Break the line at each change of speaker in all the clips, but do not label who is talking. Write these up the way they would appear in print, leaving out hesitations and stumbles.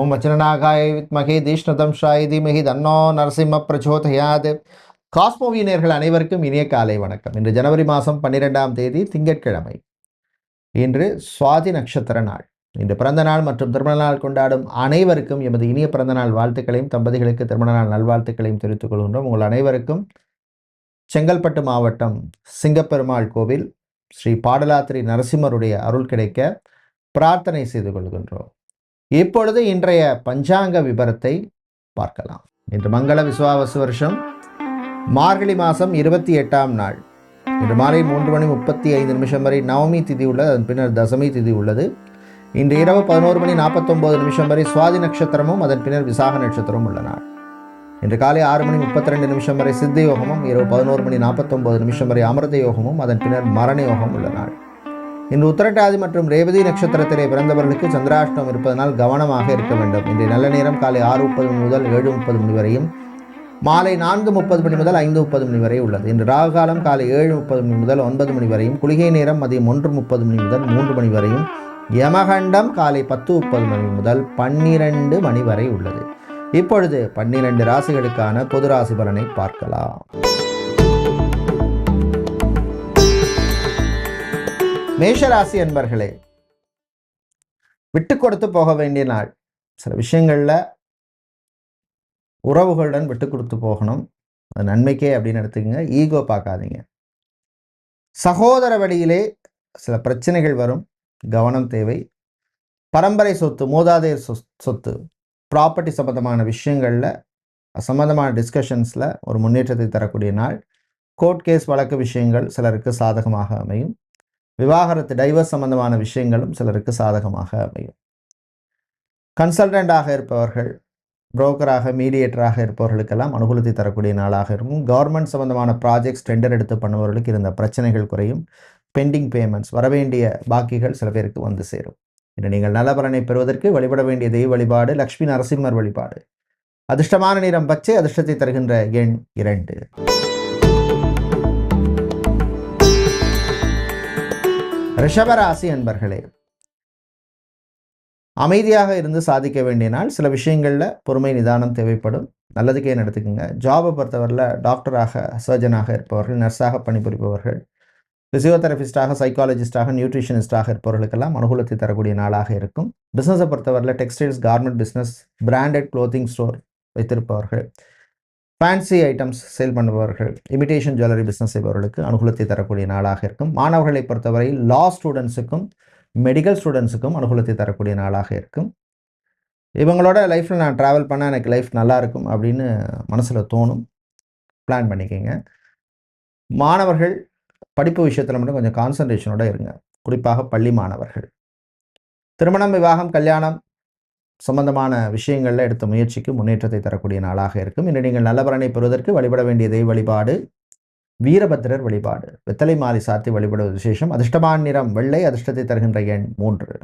ஓம் வச்சனநாகாய வித்மகே தீஷ்ணதம்ஷாய தீமகி தன்னோ நரசிம்ம பிரச்சோதயாத். காஸ்மோவி நேயர்கள் அனைவருக்கும் இனிய காலை வணக்கம். இன்று ஜனவரி மாதம் 12ஆம் தேதி திங்கட்கிழமை. இன்று சுவாதி நட்சத்திர நாள். இன்று பிறந்த நாள் மற்றும் திருமண நாள் கொண்டாடும் அனைவருக்கும் எமது இனிய பிறந்த நாள் வாழ்த்துக்களையும், தம்பதிகளுக்கு திருமண நாள் நல்வாழ்த்துக்களையும் தெரிவித்துக் கொள்கின்றோம். உங்கள் அனைவருக்கும் செங்கல்பட்டு மாவட்டம் சிங்கப்பெருமாள் கோவில் ஸ்ரீ பாடலாத்திரி நரசிம்மருடைய அருள் கிடைக்க பிரார்த்தனை செய்து கொள்கின்றோம். இப்பொழுது இன்றைய பஞ்சாங்க விபரத்தை பார்க்கலாம். இன்று மங்கள விசுவாவசு வருஷம் மார்கழி மாதம் 28ஆம் நாள். இன்று மாலை 3:35 வரை நவமி திதி உள்ளது. அதன் பின்னர் தசமி திதி உள்ளது. இன்று இரவு 11:49 வரை சுவாதி நட்சத்திரமும் அதன் பின்னர் விசாக நட்சத்திரமும் உள்ள நாள். இன்று காலை 6:32 வரை சித்த யோகமும், இரவு 11:49 வரை அமிர்த யோகமும், அதன் பின்னர் மரண யோகம் உள்ள நாள். இன்று உத்திரட்டாதி மற்றும் ரேவதி நட்சத்திரத்திலே பிறந்தவர்களுக்கு சந்திராஷ்டமம் இருப்பதனால் கவனமாக இருக்க வேண்டும். இன்று நல்ல நேரம் காலை 6:30 முதல் 7:30 வரையும், மாலை 4:30 முதல் 5:30 வரை உள்ளது. இன்று ராகு காலம் காலை 7:30 முதல் 9 வரையும், குளிகை நேரம் மதியம் 1:30 முதல் 3 வரையும், யமகண்டம் காலை 10:30 முதல் 12 வரை உள்ளது. இப்பொழுது 12 ராசிகளுக்கான பொது ராசி பலனை பார்க்கலாம். மேஷராசி அன்பர்களே, விட்டு கொடுத்து போக வேண்டிய நாள். சில விஷயங்கள்ல உறவுகளுடன் விட்டு கொடுத்து போகணும். அது நன்மைக்கே அப்படின்னு எடுத்துக்கங்க. ஈகோ பார்க்காதீங்க. சகோதர வழியிலே சில பிரச்சனைகள் வரும், கவனம் தேவை. பரம்பரை சொத்து, மூதாதையர் சொத்து, ப்ராப்பர்ட்டி சம்பந்தமான விஷயங்கள்ல சம்பந்தமான டிஸ்கஷன்ஸ்ல ஒரு முன்னேற்றத்தை தரக்கூடிய நாள். கோர்ட் கேஸ் வழக்கு விஷயங்கள் சிலருக்கு சாதகமாக அமையும். விவாகரத்து, டைவர்ஸ் சம்பந்தமான விஷயங்களும் சிலருக்கு சாதகமாக அமையும். கன்சல்டண்டாக இருப்பவர்கள், புரோக்கராக, மீடியேட்டராக இருப்பவர்களுக்கெல்லாம் அனுகூலத்தை தரக்கூடிய நாளாக இருக்கும். கவர்மெண்ட் சம்பந்தமான ப்ராஜெக்ட்ஸ் டெண்டர் எடுத்து பண்ணுபவர்களுக்கு இருந்த பிரச்சனைகள் குறையும். பெண்டிங் பேமெண்ட்ஸ், வரவேண்டிய பாக்கிகள் சில பேருக்கு வந்து சேரும். இன்று நீங்கள் நல்ல பலனை பெறுவதற்கு வழிபட வேண்டிய தெய்வ வழிபாடு லக்ஷ்மி நரசிம்மர் வழிபாடு. அதிர்ஷ்டமான நிறம் பச்சை, அதிர்ஷ்டத்தை தருகின்ற எண் 2. ரிஷபராசி அன்பர்களே, அமைதியாக இருந்து சாதிக்க வேண்டிய நாள். சில விஷயங்களில் பொறுமை, நிதானம் தேவைப்படும். நல்லதுக்கே நடத்துக்குங்க. ஜாபை பொறுத்தவரையில் டாக்டராக, சர்ஜனாக இருப்பவர்கள், நர்ஸாக பணிபுரிப்பவர்கள், ஃபிசியோதெரபிஸ்டாக, சைக்காலஜிஸ்டாக, நியூட்ரிஷனிஸ்டாக இருப்பவர்களுக்கெல்லாம் அனுகூலத்தை தரக்கூடிய நாளாக இருக்கும். பிஸ்னஸை பொறுத்தவரையில் textiles, garment business, branded clothing store வைத்திருப்பவர்கள், ஃபேன்சி ஐட்டம்ஸ் சேல் பண்ணுபவர்கள், இமிடேஷன் ஜுவல்லரி பிஸ்னஸ் செய்பவர்களுக்கு அனுகூலத்தை தரக்கூடிய நாளாக இருக்கும். மாணவர்களை பொறுத்தவரை லா ஸ்டூடெண்ட்ஸுக்கும் மெடிக்கல் ஸ்டூடெண்ட்ஸுக்கும் அனுகூலத்தை தரக்கூடிய நாளாக இருக்கும். இவங்களோட லைஃப்பில் நான் ட்ராவல் பண்ணால் எனக்கு லைஃப் நல்லா இருக்கும் அப்படின்னு மனசில் தோணும். பிளான் பண்ணிக்கோங்க. மாணவர்கள் படிப்பு விஷயத்தில் மட்டும் கொஞ்சம் கான்சன்ட்ரேஷனோடு இருங்க, குறிப்பாக பள்ளி மாணவர்கள். திருமணம், விவாகம், கல்யாணம் சம்பந்தமான விஷயங்களில் எடுத்த முயற்சிக்கு முன்னேற்றத்தை தரக்கூடிய நாளாக இருக்கும். இன்று நீங்கள் நல்ல பலனை பெறுவதற்கு வழிபட வேண்டிய தெய்வ வழிபாடு வீரபத்திரர் வழிபாடு. வெத்தலை மாலை சாத்தி வழிபடுவது விசேஷம். அதிர்ஷ்டமான நிறம் வெள்ளை, அதிர்ஷ்டத்தை தருகின்ற எண் 3.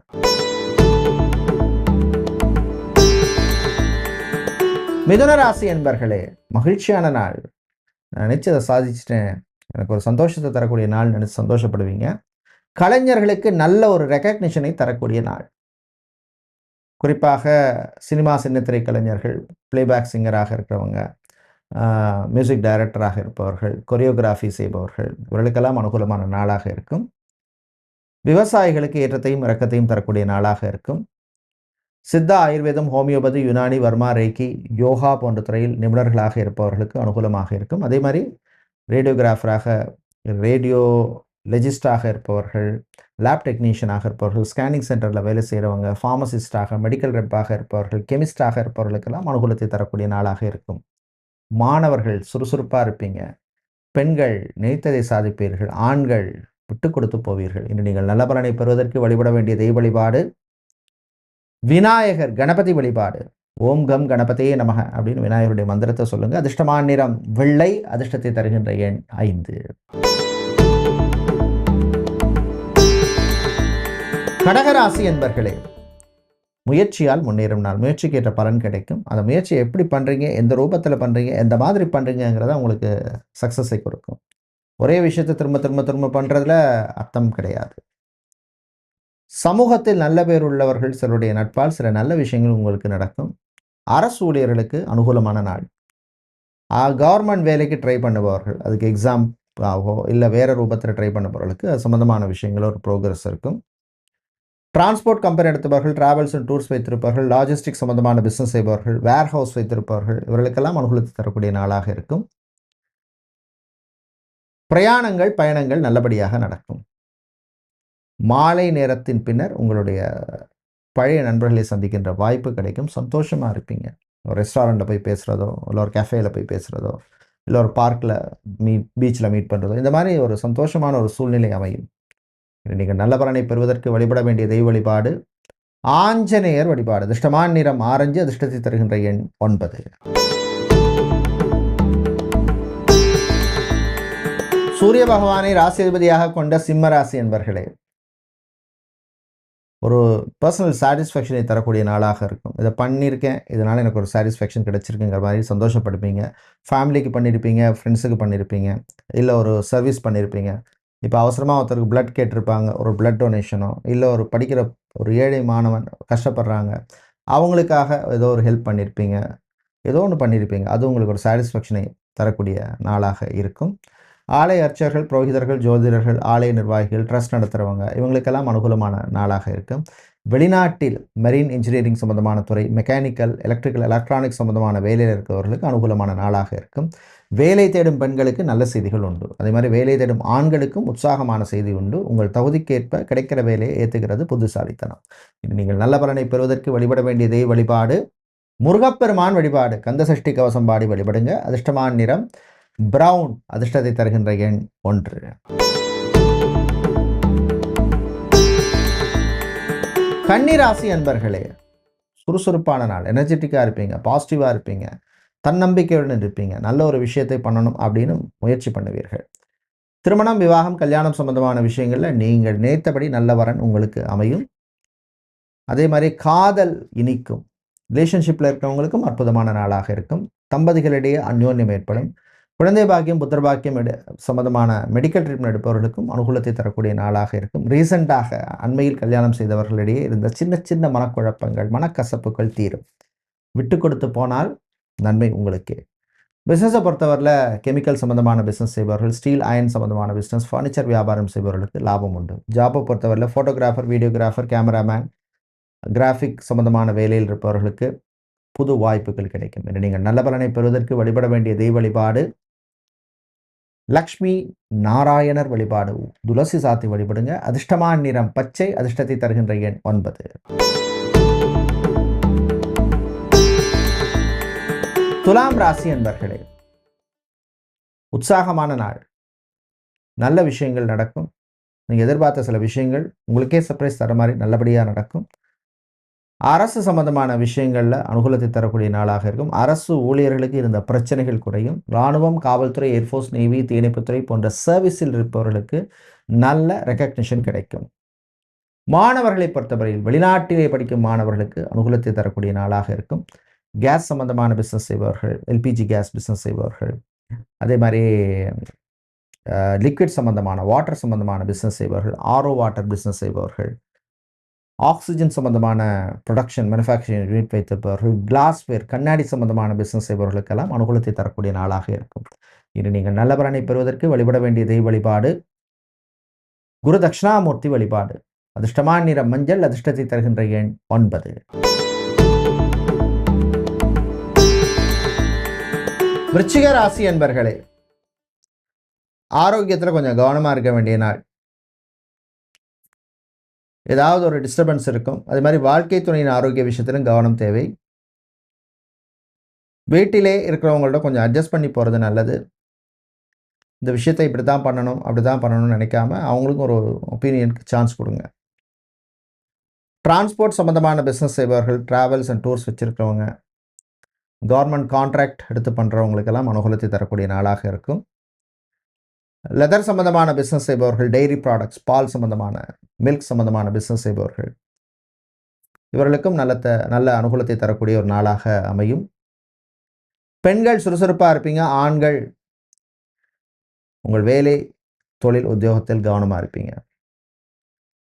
மிதுன ராசி என்பர்களே, மகிழ்ச்சியான நாள். நான் நினைச்சதை சாதிச்சிட்டேன், எனக்கு ஒரு சந்தோஷத்தை தரக்கூடிய நாள் நினைச்சு சந்தோஷப்படுவீங்க. கலைஞர்களுக்கு நல்ல ஒரு ரெகக்னிஷனை தரக்கூடிய நாள். குறிப்பாக சினிமா, சின்னத்திரை கலைஞர்கள், பிளேபேக் சிங்கராக இருக்கிறவங்க, மியூசிக் டைரக்டராக இருப்பவர்கள், கொரியோகிராஃபி செய்பவர்கள், இவர்களுக்கெல்லாம் அனுகூலமான நாளாக இருக்கும். விவசாயிகளுக்கு ஏற்றத்தையும் இறக்கத்தையும் தரக்கூடிய நாளாக இருக்கும். சித்தா, ஆயுர்வேதம், ஹோமியோபதி, யுனானி, வர்மா, ரேக்கி, யோகா போன்ற துறையில் நிபுணர்களாக இருப்பவர்களுக்கு அனுகூலமாக இருக்கும். அதே மாதிரி ரேடியோகிராஃபராக, ரேடியோ லெஜிஸ்டாக இருப்பவர்கள், லேப் டெக்னீஷியனாக இருப்பவர்கள், ஸ்கேனிங் சென்டரில் வேலை செய்கிறவங்க, ஃபார்மசிஸ்டாக, மெடிக்கல் ரெப்பாக இருப்பவர்கள், கெமிஸ்டாக இருப்பவர்களுக்கெல்லாம் அனுகூலத்தை தரக்கூடிய நாளாக இருக்கும். மாணவர்கள் சுறுசுறுப்பாக இருப்பீங்க. பெண்கள் நினைத்ததை சாதிப்பீர்கள். ஆண்கள் விட்டு கொடுத்து போவீர்கள். இன்று நீங்கள் நல்ல பலனை பெறுவதற்கு வழிபட வேண்டிய தெய்வ வழிபாடு விநாயகர் கணபதி வழிபாடு. ஓம் கம் கணபதியே நமக அப்படின்னு விநாயகருடைய மந்திரத்தை சொல்லுங்க. அதிர்ஷ்டமான நிறம் வெள்ளை, அதிர்ஷ்டத்தை தருகின்ற எண் 5. கடகராசி என்பர்களே, முயற்சியால் முன்னேறும் நாள். முயற்சிக்கு ஏற்ற பலன் கிடைக்கும். அந்த முயற்சியை எப்படி பண்ணுறீங்க, எந்த ரூபத்தில் பண்ணுறீங்க, எந்த மாதிரி பண்ணுறீங்கிறத உங்களுக்கு சக்ஸஸை கொடுக்கும். ஒரே விஷயத்தை திரும்ப திரும்ப திரும்ப பண்ணுறதுல அர்த்தம் கிடையாது. சமூகத்தில் நல்ல பேர் உள்ளவர்கள் சிலருடைய நட்பால் சில நல்ல விஷயங்கள் உங்களுக்கு நடக்கும். அரசு ஊழியர்களுக்கு அனுகூலமான நாள். கவர்மெண்ட் வேலைக்கு ட்ரை பண்ணுபவர்கள், அதுக்கு எக்ஸாம் ஆகவோ இல்லை வேறு ரூபத்தில் ட்ரை பண்ணுபவர்களுக்கு அது சம்மந்தமான விஷயங்கள் ஒரு ப்ரோக்ரஸ் இருக்கும். டிரான்ஸ்போர்ட் கம்பெனி எடுத்தவர்கள், டிராவல்ஸ் அண்ட் டூர்ஸ் வைத்திருப்பவர்கள், லாஜிஸ்டிக் சம்பந்தமான பிஸ்னஸ் செய்பவர்கள், வேர் ஹவுஸ் வைத்திருப்பவர்கள், இவர்களுக்கெல்லாம் அனுகூலத்தை தரக்கூடிய நாளாக இருக்கும். பிரயாணங்கள், பயணங்கள் நல்லபடியாக நடக்கும். மாலை நேரத்தின் பின்னர் உங்களுடைய பழைய நண்பர்களை சந்திக்கின்ற வாய்ப்பு கிடைக்கும். சந்தோஷமாக இருப்பீங்க. ஒரு ரெஸ்டாரண்ட்டில் போய் பேசுகிறதோ, இல்லை ஒரு கேஃபேயில் போய் பேசுகிறதோ, இல்லை ஒரு பார்க்கில் பீச்சில் மீட் பண்ணுறதோ, இந்த மாதிரி ஒரு சந்தோஷமான ஒரு சூழ்நிலை அமையும். நீங்கள் நல்ல பலனை பெறுவதற்கு வழிபட வேண்டிய தெய்வ வழிபாடு ஆஞ்சநேயர் வழிபாடு. அதிர்ஷ்டமான நிறம் ஆரஞ்சு, அதிர்ஷ்டத்தை தருகின்ற எண் 9. சூரிய பகவானை ராசிபதியாக கொண்ட சிம்ம ராசி என்பர்களே, ஒரு பர்சனல் சாட்டிஸ்ஃபேக்ஷனை தரக்கூடிய நாளாக இருக்கும். இதை பண்ணியிருக்கேன், இதனால் எனக்கு ஒரு சாட்டிஸ்ஃபேக்ஷன் கிடச்சிருக்குங்கிற மாதிரி சந்தோஷப்படுப்பீங்க. ஃபேமிலிக்கு பண்ணியிருப்பீங்க, ஃப்ரெண்ட்ஸுக்கு பண்ணியிருப்பீங்க, இல்லை ஒரு சர்வீஸ் பண்ணியிருப்பீங்க. இப்போ அவசரமாக ஒருத்தருக்கு பிளட் கேட்டிருப்பாங்க, ஒரு பிளட் டொனேஷனோ, இல்லை ஒரு படிக்கிற ஒரு ஏழை மாணவன் கஷ்டப்படுறாங்க, அவங்களுக்காக ஏதோ ஒரு ஹெல்ப் பண்ணியிருப்பீங்க, ஏதோ ஒன்று பண்ணியிருப்பீங்க. அது உங்களுக்கு ஒரு சாட்டிஸ்ஃபேக்ஷனை தரக்கூடிய நாளாக இருக்கும். ஆலய அர்ச்சகர்கள், புரோகிதர்கள், ஜோதிடர்கள், ஆலய நிர்வாகிகள், ட்ரஸ்ட் நடத்துகிறவங்க, இவங்களுக்கெல்லாம் அனுகூலமான நாளாக இருக்கும். வெளிநாட்டில் மெரீன் இன்ஜினியரிங் சம்மந்தமான துறை, மெக்கானிக்கல், எலக்ட்ரிக்கல், எலக்ட்ரானிக்ஸ் சம்மந்தமான வேலையில் இருக்கிறவர்களுக்கு அனுகூலமான நாளாக இருக்கும். வேலை தேடும் பெண்களுக்கு நல்ல செய்திகள் உண்டு. அதே மாதிரி வேலை தேடும் ஆண்களுக்கும் உற்சாகமான செய்தி உண்டு. உங்கள் தகுதிக்கேற்ப கிடைக்கிற வேலையை ஏற்றுகிறது புத்திசாலித்தனம். நீங்கள் நல்ல பலனை பெறுவதற்கு வழிபட வேண்டிய தெய்வ வழிபாடு முருகப்பெருமான் வழிபாடு. கந்தசஷ்டி கவசம் பாடி வழிபடுங்க. அதிர்ஷ்டமான நிறம் பிரவுன், அதிர்ஷ்டத்தை தருகின்ற எண் 1. கன்னி ராசி அன்பர்களே, சுறுசுறுப்பான நாள். எனர்ஜெட்டிக்காக இருப்பீங்க, பாசிட்டிவாக இருப்பீங்க, தன்னம்பிக்கையுடன் இருப்பீங்க. நல்ல ஒரு விஷயத்தை பண்ணணும் அப்படின்னு முயற்சி பண்ணுவீர்கள். திருமணம், விவாகம், கல்யாணம் சம்பந்தமான விஷயங்களில் நீங்கள் நினைத்தபடி நல்ல வரன் உங்களுக்கு அமையும். அதே மாதிரி காதல் இனிக்கும். ரிலேஷன்ஷிப்பில் இருக்கிறவங்களுக்கும் அற்புதமான நாளாக இருக்கும். தம்பதிகளிடையே அந்யோன்யம் ஏற்படும். குழந்தை பாக்கியம், புத்திர பாக்கியம் சம்பந்தமான மெடிக்கல் ட்ரீட்மெண்ட் எடுப்பவர்களுக்கும் அனுகூலத்தை தரக்கூடிய நாளாக இருக்கும். ரீசெண்டாக அண்மையில் கல்யாணம் செய்தவர்களிடையே இருந்த சின்ன சின்ன மனக்குழப்பங்கள், மனக்கசப்புகள் தீரும். விட்டு கொடுத்து போனால் நன்மை உங்களுக்கே. பிஸ்னஸை பொறுத்தவரையில் கெமிக்கல் சம்மந்தமான பிஸ்னஸ் செய்பவர்கள், ஸ்டீல் அயன் சம்மந்தமான பிஸ்னஸ், ஃபர்னிச்சர் வியாபாரம் செய்பவர்களுக்கு லாபம் உண்டு. ஜாப்பை பொறுத்தவரையில் ஃபோட்டோகிராஃபர், வீடியோகிராஃபர், கேமராமேன், கிராஃபிக் சம்மந்தமான வேலையில் இருப்பவர்களுக்கு புது வாய்ப்புகள் கிடைக்கும். என்று நீங்கள் நல்ல பலனை பெறுவதற்கு வழிபட வேண்டிய தெய்வ வழிபாடு லக்ஷ்மி நாராயணர் வழிபாடு. துளசி சாத்தி வழிபடுங்க. அதிர்ஷ்டமான நிறம் பச்சை, அதிர்ஷ்டத்தை தருகின்ற எண் 9. துலாம் ராசி என்பர்களே, உற்சாகமான நாள். நல்ல விஷயங்கள் நடக்கும். நீங்கள் எதிர்பார்த்த சில விஷயங்கள் உங்களுக்கே சர்ப்ரைஸ் தர மாதிரி நல்லபடியாக நடக்கும். அரசு சம்பந்தமான விஷயங்களில் அனுகூலத்தை தரக்கூடிய நாளாக இருக்கும். அரசு ஊழியர்களுக்கு இருந்த பிரச்சனைகள் குறையும். இராணுவம், காவல்துறை, ஏர்ஃபோர்ஸ், நேவி, தீயணைப்புத்துறை போன்ற சர்வீஸில் இருப்பவர்களுக்கு நல்ல ரெக்கக்னிஷன் கிடைக்கும். மாணவர்களை பொறுத்தவரையில் வெளிநாட்டிலே படிக்கும் மாணவர்களுக்கு அனுகூலத்தை தரக்கூடிய நாளாக இருக்கும். கேஸ் சம்பந்தமான பிஸ்னஸ் செய்பவர்கள், எல்பிஜி கேஸ் பிஸ்னஸ் செய்பவர்கள், அதே மாதிரி லிக்விட் சம்பந்தமான வாட்டர் சம்பந்தமான பிஸ்னஸ் செய்பவர்கள், ஆர்ஓ வாட்டர் பிஸ்னஸ் செய்பவர்கள், ஆக்சிஜன் சம்பந்தமான ப்ரொடக்ஷன் மேனுஃபேக்சரிங் யூனிட் வைத்திருப்பவர்கள், கிளாஸ்வேர் கண்ணாடி சம்பந்தமான பிஸ்னஸ் செய்பவர்களுக்கெல்லாம் அனுகூலத்தை தரக்கூடிய நாளாக இருக்கும். இது நீங்கள் நல்ல பலனை பெறுவதற்கு வழிபட வேண்டிய தெய்வ வழிபாடு குரு தட்சிணாமூர்த்தி வழிபாடு. அதிர்ஷ்டமான நிறம் மஞ்சள், அதிர்ஷ்டத்தை தருகின்ற எண் 9. விருச்சிக ராசி என்பர்களே, ஆரோக்கியத்தில் கொஞ்சம் கவனமாக இருக்க வேண்டிய நாள். ஏதாவது ஒரு டிஸ்டர்பன்ஸ் இருக்கும். அது மாதிரி வாழ்க்கை துணையின் ஆரோக்கிய விஷயத்திலும் கவனம் தேவை. வீட்டிலே இருக்கிறவங்கள்ட்ட கொஞ்சம் அட்ஜஸ்ட் பண்ணி போகிறது நல்லது. இந்த விஷயத்தை இப்படி தான் பண்ணணும், அப்படி தான் பண்ணணும்னு நினைக்காம அவங்களுக்கும் ஒரு ஒப்பீனியனுக்கு சான்ஸ் கொடுங்க. டிரான்ஸ்போர்ட் சம்மந்தமான பிஸ்னஸ் செய்பவர்கள், ட்ராவல்ஸ் அண்ட் டூர்ஸ் வச்சுருக்கிறவங்க, கவர்மெண்ட் கான்ட்ராக்ட் எடுத்து பண்ணுறவங்களுக்கெல்லாம் அனுகூலத்தை தரக்கூடிய நாளாக இருக்கும். லெதர் சம்பந்தமான பிஸ்னஸ் செய்பவர்கள், டெய்ரி ப்ராடக்ட்ஸ், பால் சம்பந்தமான, மில்க் சம்பந்தமான பிஸ்னஸ் செய்பவர்கள், இவர்களுக்கும் நல்ல அனுகூலத்தை தரக்கூடிய ஒரு நாளாக அமையும். பெண்கள் சுறுசுறுப்பாக இருப்பீங்க. ஆண்கள் உங்கள் வேலை, தொழில், உத்தியோகத்தில் கவனமாக இருப்பீங்க.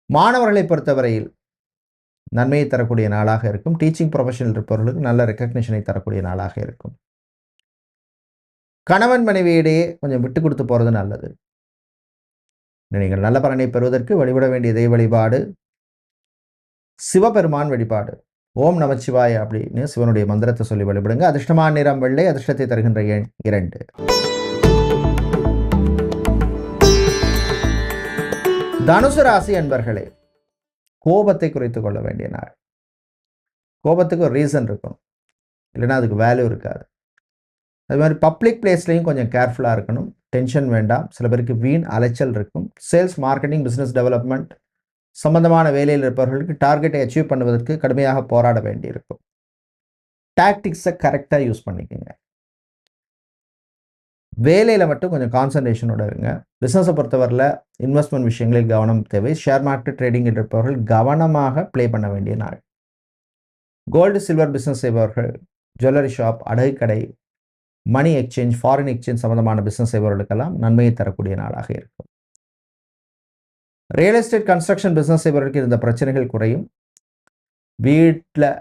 மாணவர்களை பொறுத்தவரையில் நன்மையை தரக்கூடிய நாளாக இருக்கும். டீச்சிங் ப்ரொஃபஷனில் இருப்பவர்களுக்கு நல்ல ரெக்கக்னிஷனை தரக்கூடிய நாளாக இருக்கும். கணவன் மனைவியிடையே கொஞ்சம் விட்டு கொடுத்து போகிறது நல்லது. நீங்கள் நல்ல பலனை பெறுவதற்கு வழிபட வேண்டிய தெய்வ வழிபாடு சிவபெருமான் வழிபாடு. ஓம் நமச்சிவாய அப்படின்னு சிவனுடைய மந்திரத்தை சொல்லி வழிபடுங்க. அதிர்ஷ்டமான நிறம் வெள்ளை, அதிர்ஷ்டத்தை தருகின்ற எண் 2. தனுசு ராசி அன்பர்களே, கோபத்தை குறைத்துக் கொள்ள வேண்டிய நாள். கோபத்துக்கு ஒரு ரீசன் இருக்கும், இல்லைன்னா அதுக்கு வேல்யூ இருக்காது. அது மாதிரி பப்ளிக் பிளேஸ்லையும் கொஞ்சம் கேர்ஃபுல்லாக இருக்கணும். டென்ஷன் வேண்டாம். சில பேருக்கு வீண் அலைச்சல் இருக்கும். சேல்ஸ், மார்க்கெட்டிங், பிஸ்னஸ் டெவலப்மெண்ட் சம்பந்தமான வேலையில் இருப்பவர்களுக்கு டார்கெட்டை அச்சீவ் பண்ணுவதற்கு கடுமையாக போராட வேண்டியிருக்கும். டாக்டிக்ஸை கரெக்டாக யூஸ் பண்ணிக்கோங்க. வேலையில் மட்டும் கொஞ்சம் கான்சன்ட்ரேஷனோட இருங்க. பிஸ்னஸை பொறுத்தவரையில் இன்வெஸ்ட்மெண்ட் விஷயங்களில் கவனம் தேவை. ஷேர் மார்க்கெட் ட்ரேடிங் இருப்பவர்கள் கவனமாக ப்ளே பண்ண வேண்டிய நாள். கோல்டு சில்வர் பிஸ்னஸ் செய்பவர்கள், ஜுவல்லரி ஷாப், அடகு கடை, மணி எக்ஸ்சேஞ்ச், ஃபாரின் எக்ஸ்சேஞ்ச் சம்பந்தமான பிஸ்னஸ் செய்பவர்களுக்கெல்லாம் நன்மையை தரக்கூடிய நாளாக இருக்கும். ரியல் எஸ்டேட், கன்ஸ்ட்ரக்ஷன் பிஸ்னஸ் செய்பவர்களுக்கு இருந்த பிரச்சனைகள் குறையும். வீட்டில்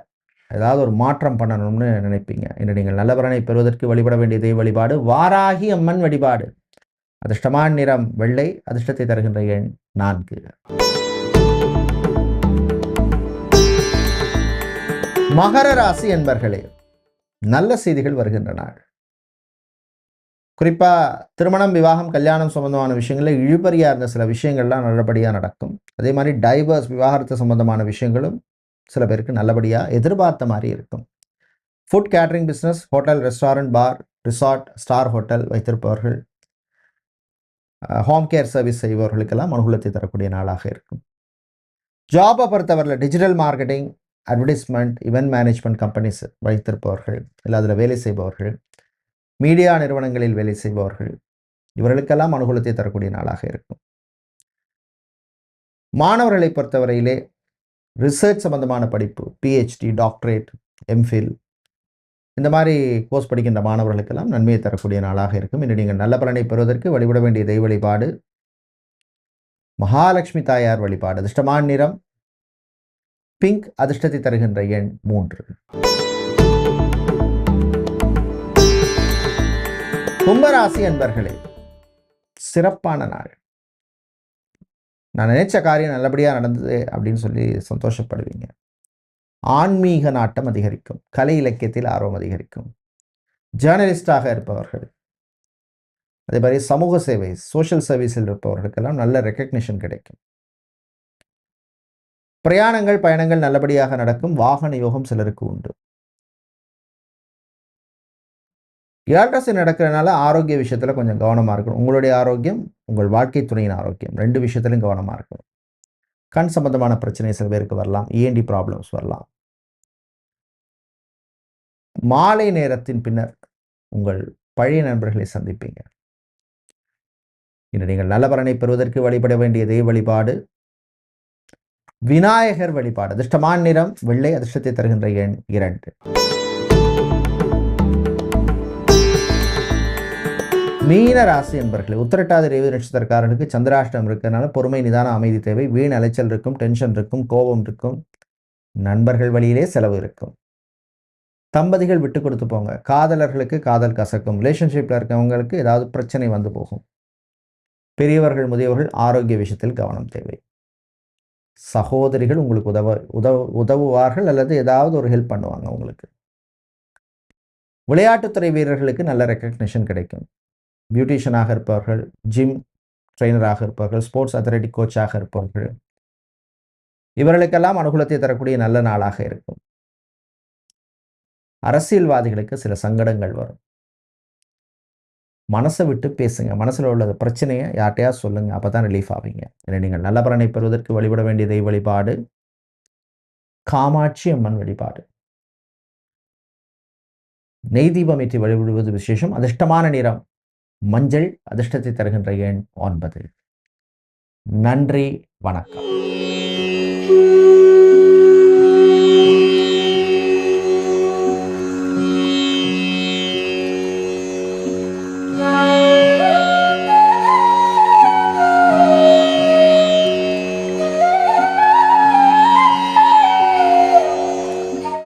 ஏதாவது ஒரு மாற்றம் பண்ணணும்னு நினைப்பீங்க. இன்று நீங்கள் நல்ல பலனை பெறுவதற்கு வழிபட வேண்டிய தெய்வ வழிபாடு வாராகி அம்மன் வழிபாடு. அதிர்ஷ்டமான நிறம் வெள்ளை, அதிர்ஷ்டத்தை தருகின்ற எண் 4. மகர ராசி என்பர்களே, நல்ல செய்திகள் வருகின்ற நாள். குறிப்பாக திருமணம், விவாகம், கல்யாணம் சம்பந்தமான விஷயங்களில் இழுபறியாக இருந்த சில விஷயங்கள்லாம் நல்லபடியாக நடக்கும். அதே மாதிரி டைவர்ஸ், விவாகரத்து சம்பந்தமான விஷயங்களும் சில பேருக்கு நல்லபடியாக எதிர்பார்த்த மாதிரி இருக்கும். Food catering business, hotel, restaurant, bar, resort, star hotel வைத்திருப்பவர்கள், ஹோம் கேர் சர்வீஸ் செய்பவர்களுக்கெல்லாம் அனுகூலத்தை தரக்கூடிய நாளாக இருக்கும். ஜாபை பொறுத்தவரையில் digital marketing, advertisement, event management companies வைத்திருப்பவர்கள், இல்லை அதில் வேலை செய்பவர்கள், மீடியா நிறுவனங்களில் வேலை செய்பவர்கள், இவர்களுக்கெல்லாம் அனுகூலத்தை தரக்கூடிய நாளாக இருக்கும். மாணவர்களை பொறுத்தவரையிலே ரிசர்ச் சம்பந்தமான படிப்பு, பிஹெச்டி, டாக்டரேட், எம்ஃபில் இந்த மாதிரி கோர்ஸ் படிக்கின்ற மாணவர்களுக்கெல்லாம் நன்மையை தரக்கூடிய நாளாக இருக்கும். இன்று நீங்கள் நல்ல பலனை பெறுவதற்கு வழிபட வேண்டிய தெய்வ வழிபாடு மகாலட்சுமி தாயார் வழிபாடு. அதிர்ஷ்டமான நிறம் பிங்க், அதிர்ஷ்டத்தை தருகின்ற எண் 3. கும்பராசி அன்பர்களே, சிறப்பான நாள். நான் நினைச்ச காரியம் நல்லபடியாக நடந்தது அப்படின்னு சொல்லி சந்தோஷப்படுவீங்க. ஆன்மீக நாட்டம் அதிகரிக்கும். கலை இலக்கியத்தில் ஆர்வம் அதிகரிக்கும். ஜேர்னலிஸ்டாக இருப்பவர்கள், அதே மாதிரி சமூக சேவை, சோஷியல் சர்வீஸில் இருப்பவர்களுக்கெல்லாம் நல்ல ரெக்கக்னிஷன் கிடைக்கும். பிரயாணங்கள், பயணங்கள் நல்லபடியாக நடக்கும். வாகன யோகம் சிலருக்கு உண்டு. ஏழரசு நடக்கிறதுனால ஆரோக்கிய விஷயத்தில் கொஞ்சம் கவனமாக இருக்கணும். உங்களுடைய ஆரோக்கியம், உங்கள் வாழ்க்கை துணையின் ஆரோக்கியம், 2 விஷயத்திலும் கவனமாக இருக்கணும். கண் சம்பந்தமான பிரச்சனை சில பேருக்கு வரலாம். இஎன்டி ப்ராப்ளம்ஸ் வரலாம். மாலை நேரத்தின் பின்னர் உங்கள் பழைய நண்பர்களை சந்திப்பீங்க. இன்று நீங்கள் நல்ல பலனை பெறுவதற்கு வழிபட வேண்டிய தெய்வ வழிபாடு விநாயகர் வழிபாடு. அதிர்ஷ்டமான நிறம் வெள்ளை, அதிர்ஷ்டத்தை தருகின்ற எண் 2. மீன ராசி என்பர்களே, உத்திரட்டாதி ரேவதி நட்சத்திரக்காரனுக்கு சந்திராஷ்டம் இருக்கிறதுனால பொறுமை, நிதான, அமைதி தேவை. வீண் அலைச்சல் இருக்கும், டென்ஷன் இருக்கும், கோபம் இருக்கும், நண்பர்கள் வழியிலே செலவு இருக்கும். தம்பதிகள் விட்டு கொடுத்து போங்க. காதலர்களுக்கு காதல் கசக்கும். ரிலேஷன்ஷிப்பில் இருக்கவங்களுக்கு ஏதாவது பிரச்சனை வந்து போகும். பெரியவர்கள், முதியவர்கள் ஆரோக்கிய விஷயத்தில் கவனம் தேவை. சகோதரிகள் உங்களுக்கு உதவுவார்கள் அல்லது ஏதாவது ஒரு ஹெல்ப் பண்ணுவாங்க உங்களுக்கு. விளையாட்டுத்துறை வீரர்களுக்கு நல்ல ரெக்கக்னிஷன் கிடைக்கும். பியூட்டிஷியனாக இருப்பவர்கள், ஜிம் ட்ரெயினராக இருப்பவர்கள், ஸ்போர்ட்ஸ் அத்லெட்டிக் கோச்சாக இருப்பவர்கள், இவர்களுக்கெல்லாம் அனுகூலத்தை தரக்கூடிய நல்ல நாளாக இருக்கும். அரசியல்வாதிகளுக்கு சில சங்கடங்கள் வரும். மனசை விட்டு பேசுங்க. மனசில் உள்ள பிரச்சனையை யார்ட்டையா சொல்லுங்க. அப்போ தான் ரிலீஃப் ஆவீங்க. ஏன்னா நீங்கள் நல்ல பலனை பெறுவதற்கு வழிபட வேண்டிய தெய்வ வழிபாடு காமாட்சி அம்மன் வழிபாடு. நெய் தீபம் ஏற்றி வழிபடுவது விசேஷம். அதிர்ஷ்டமான நிறம் மஞ்சள், அதிர்ஷ்டத்தை தருகின்ற எண் 9. நன்றி, வணக்கம்.